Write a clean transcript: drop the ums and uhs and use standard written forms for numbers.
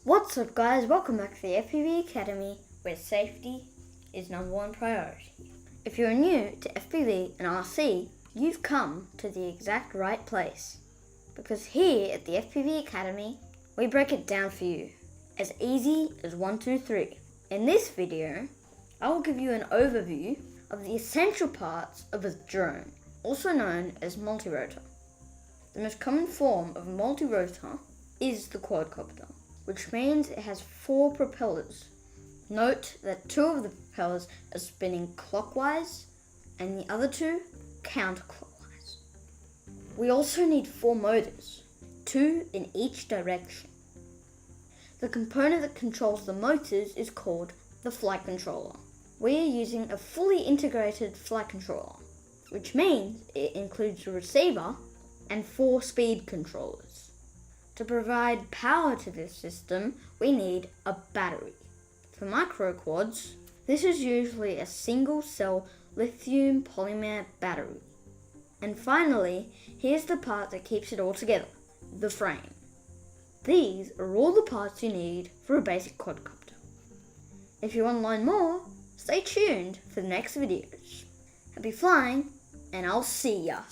What's up guys, welcome back to the FPV Academy, where safety is #1 priority. If you're new to FPV and RC, you've come to the exact right place. Because here at the FPV Academy, we break it down for you, as easy as 1, 2, 3. In this video, I will give you an overview of the essential parts of a drone, also known as multirotor. The most common form of multirotor is the quadcopter, which means it has 4 propellers. Note that 2 of the propellers are spinning clockwise and the other 2 counterclockwise. We also need 4 motors, 2 in each direction. The component that controls the motors is called the flight controller. We are using a fully integrated flight controller, which means it includes a receiver and 4 speed controllers. To provide power to this system, we need a battery. For microquads, this is usually a single-cell lithium polymer battery. And finally, here's the part that keeps it all together, the frame. These are all the parts you need for a basic quadcopter. If you want to learn more, stay tuned for the next videos. Happy flying, and I'll see ya!